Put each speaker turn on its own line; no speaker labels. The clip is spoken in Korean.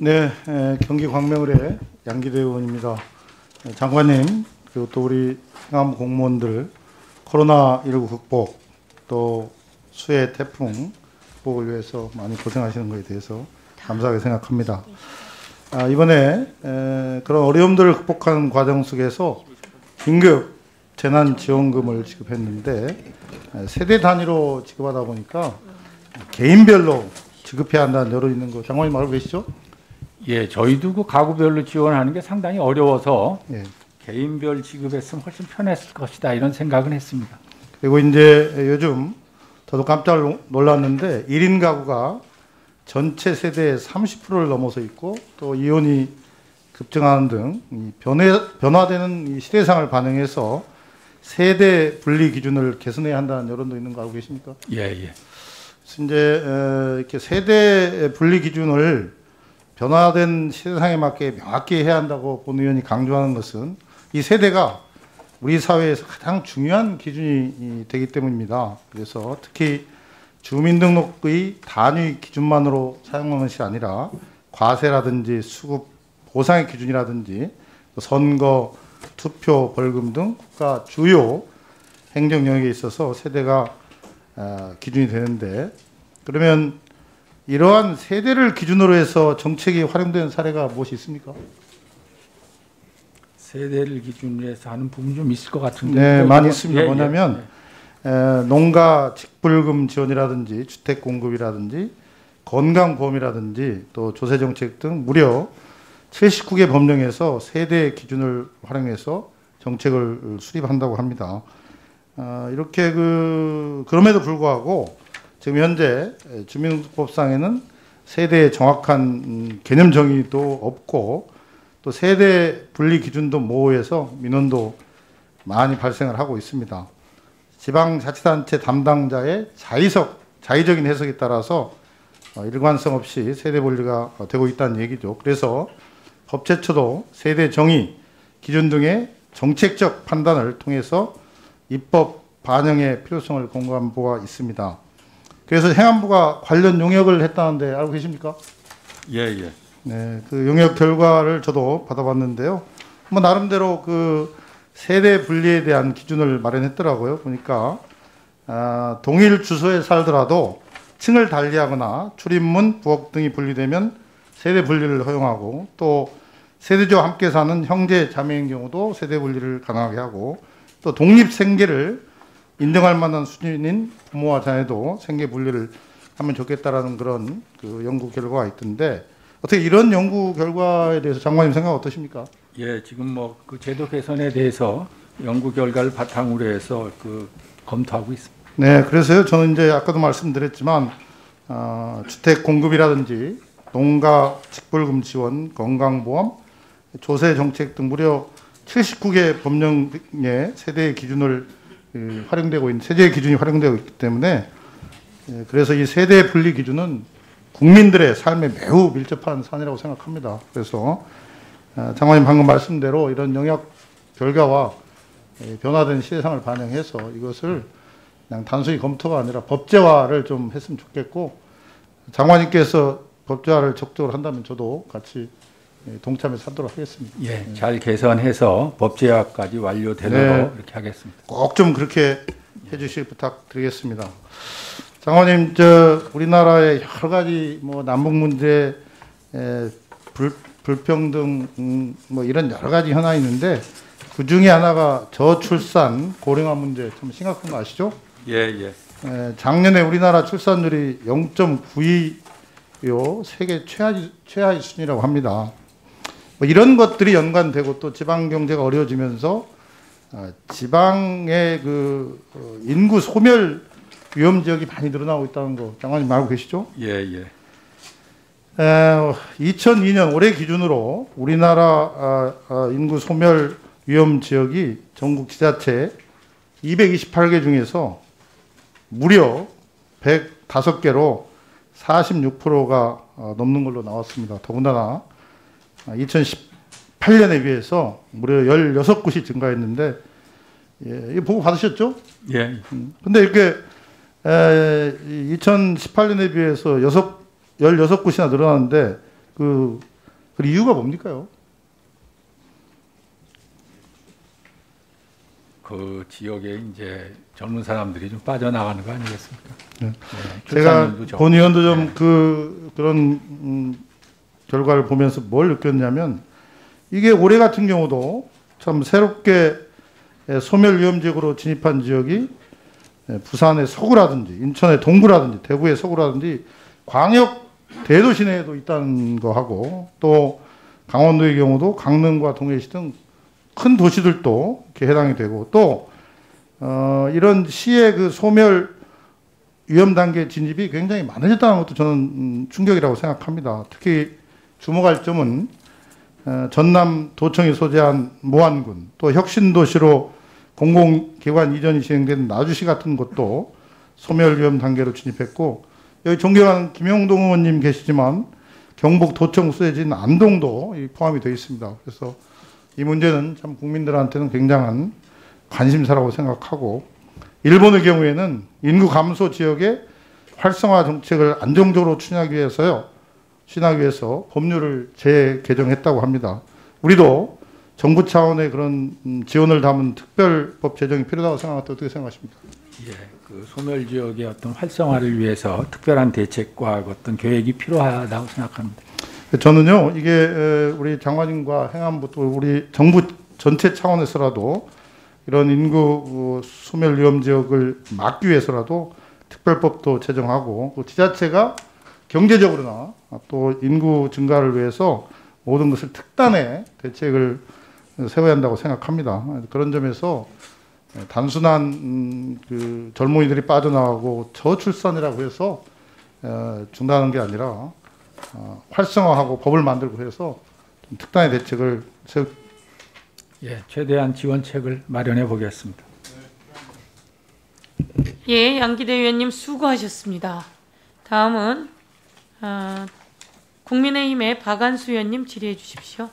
네, 경기 광명을의 양기대 의원입니다. 장관님, 그리고 또 우리 행안부 공무원들 코로나19 극복, 또 수해 태풍 극복을 위해서 많이 고생하시는 것에 대해서 감사하게 생각합니다. 이번에 그런 어려움들을 극복하는 과정 속에서 긴급 재난지원금을 지급했는데 세대 단위로 지급하다 보니까 개인별로 지급해야 한다는 여론이 있는 거 장관님 알고 계시죠?
예, 저희도 그 가구별로 지원하는 게 상당히 어려워서
예.
개인별 지급했으면 훨씬 편했을 것이다 이런 생각은 했습니다.
그리고 이제 요즘 저도 깜짝 놀랐는데 1인 가구가 전체 세대의 30%를 넘어서 있고 또 이혼이 급증하는 등 변화되는 이 시대상을 반영해서 세대 분리 기준을 개선해야 한다는 여론도 있는 거 알고 계십니까?
예, 예.
그래서 이제 이렇게 세대 분리 기준을 변화된 시대상에 맞게 명확히 해야 한다고 본 의원이 강조하는 것은 이 세대가 우리 사회에서 가장 중요한 기준이 되기 때문입니다. 그래서 특히 주민등록의 단위 기준만으로 사용하는 것이 아니라 과세라든지 수급 보상의 기준이라든지 선거, 투표, 벌금 등 국가 주요 행정 영역에 있어서 세대가 기준이 되는데, 그러면 이러한 세대를 기준으로 해서 정책이 활용된 사례가 무엇이 있습니까?
세대를 기준으로 해서 하는 부분이 좀 있을 것 같은데.
네, 많이 있습니다.
예,
뭐냐면 농가 직불금 지원이라든지 주택 공급이라든지 건강보험이라든지 또 조세정책 등 무려 79개 법령에서 세대 기준을 활용해서 정책을 수립한다고 합니다. 이렇게 그럼에도 불구하고 지금 현재 주민등록법상에는 세대의 정확한 개념 정의도 없고 또 세대 분리 기준도 모호해서 민원도 많이 발생을 하고 있습니다. 지방자치단체 담당자의 자의적인 해석에 따라서 일관성 없이 세대 분리가 되고 있다는 얘기죠. 그래서 법제처도 세대 정의, 기준 등의 정책적 판단을 통해서 입법 반영의 필요성을 공고한 바가 있습니다. 그래서 행안부가 관련 용역을 했다는데 알고 계십니까?
예, 예.
네, 그 용역 결과를 저도 받아봤는데요. 뭐 나름대로 그 세대 분리에 대한 기준을 마련했더라고요. 보니까 동일 주소에 살더라도 층을 달리하거나 출입문, 부엌 등이 분리되면 세대 분리를 허용하고, 또 세대주와 함께 사는 형제 자매인 경우도 세대 분리를 가능하게 하고, 또 독립 생계를 인정할 만한 수준인 부모와 자녀도 생계 분리를 하면 좋겠다라는 그런 그 연구 결과가 있던데, 어떻게 이런 연구 결과에 대해서 장관님 생각 어떠십니까?
예, 지금 뭐 그 제도 개선에 대해서 연구 결과를 바탕으로 해서 검토하고 있습니다.
네, 그래서요. 저는 이제 아까도 말씀드렸지만 주택 공급이라든지 농가 직불금 지원, 건강보험, 조세 정책 등 무려 79개 법령의 세대의 기준을 세대의 기준이 활용되고 있기 때문에, 그래서 이 세대 분리 기준은 국민들의 삶에 매우 밀접한 사안이라고 생각합니다. 그래서 장관님 방금 말씀대로 이런 영역 결과와 변화된 시대상을 반영해서 이것을 그냥 단순히 검토가 아니라 법제화를 좀 했으면 좋겠고, 장관님께서 법제화를 적극적으로 한다면 저도 같이 동참해서 하도록 하겠습니다.
예, 잘 개선해서 법제화까지 완료되도록 이렇게 하겠습니다.
꼭 좀 그렇게 해주실 부탁드리겠습니다. 장관님, 우리나라의 여러 가지 뭐 남북 문제, 불평등, 뭐 이런 여러 가지 현안이 있는데 그 중에 하나가 저출산 고령화 문제 참 심각한 거 아시죠?
예, 예.
작년에 우리나라 출산율이 0.92요 세계 최하위 수준이라고 합니다. 뭐 이런 것들이 연관되고 또 지방 경제가 어려워지면서 지방의 인구 소멸 위험 지역이 많이 늘어나고 있다는 거 장관님 알고 계시죠?
예, 예.
2002년 올해 기준으로 우리나라 인구 소멸 위험 지역이 전국 지자체 228개 중에서 무려 105개로 46%가 넘는 걸로 나왔습니다. 더군다나 2018년에 비해서 무려 16곳이 증가했는데, 이거 보고 받으셨죠?
예.
근데 이렇게 2018년에 비해서 16곳이나 늘어났는데 그 그 이유가 뭡니까요?
그 지역에 이제 젊은 사람들이 좀 빠져나가는 거 아니겠습니까?
네.
네,
제가
출산율도 적고.
본 의원도 좀
네.
그런 결과를 보면서 뭘 느꼈냐면 이게 올해 같은 경우도 참 새롭게 소멸 위험 지역으로 진입한 지역이 부산의 서구라든지 인천의 동구라든지 대구의 서구라든지 광역 대도시 내에도 있다는 거 하고 또 강원도의 경우도 강릉과 동해시 등 큰 도시들도 이렇게 해당이 되고 또 이런 시의 그 소멸 위험 단계 진입이 굉장히 많아졌다는 것도 저는 충격이라고 생각합니다. 특히 주목할 점은 전남 도청이 소재한 무안군 또 혁신도시로 공공기관 이전이 진행된 나주시 같은 곳도 소멸 위험 단계로 진입했고 여기 존경하는 김용동 의원님 계시지만 경북 도청 소재지인 안동도 포함이 되어 있습니다. 그래서 이 문제는 참 국민들한테는 굉장한 관심사라고 생각하고 일본의 경우에는 인구 감소 지역의 활성화 정책을 안정적으로 추진하기 위해서 법률을 재개정했다고 합니다. 우리도 정부 차원의 그런 지원을 담은 특별법 제정이 필요하다고 생각하는데 어떻게 생각하십니까?
예, 그 소멸 지역의 어떤 활성화를 위해서 특별한 대책과 어떤 계획이 필요하다고 생각합니다.
저는요, 이게 우리 장관님과 행안부 또 우리 정부 전체 차원에서라도 이런 인구 소멸 위험 지역을 막기 위해서라도 특별법도 제정하고 또 지자체가 경제적으로나 또 인구 증가를 위해서 모든 것을 특단의 대책을 세워야 한다고 생각합니다. 그런 점에서 단순한 그 젊은이들이 빠져나가고 저출산이라고 해서 중단하는 게 아니라 활성화하고 법을 만들고 해서 좀 특단의 대책을
예, 최대한 지원책을 마련해 보겠습니다.
예, 양기대 의원님 수고하셨습니다. 다음은 국민의힘의 박안수 의원님 질의해 주십시오.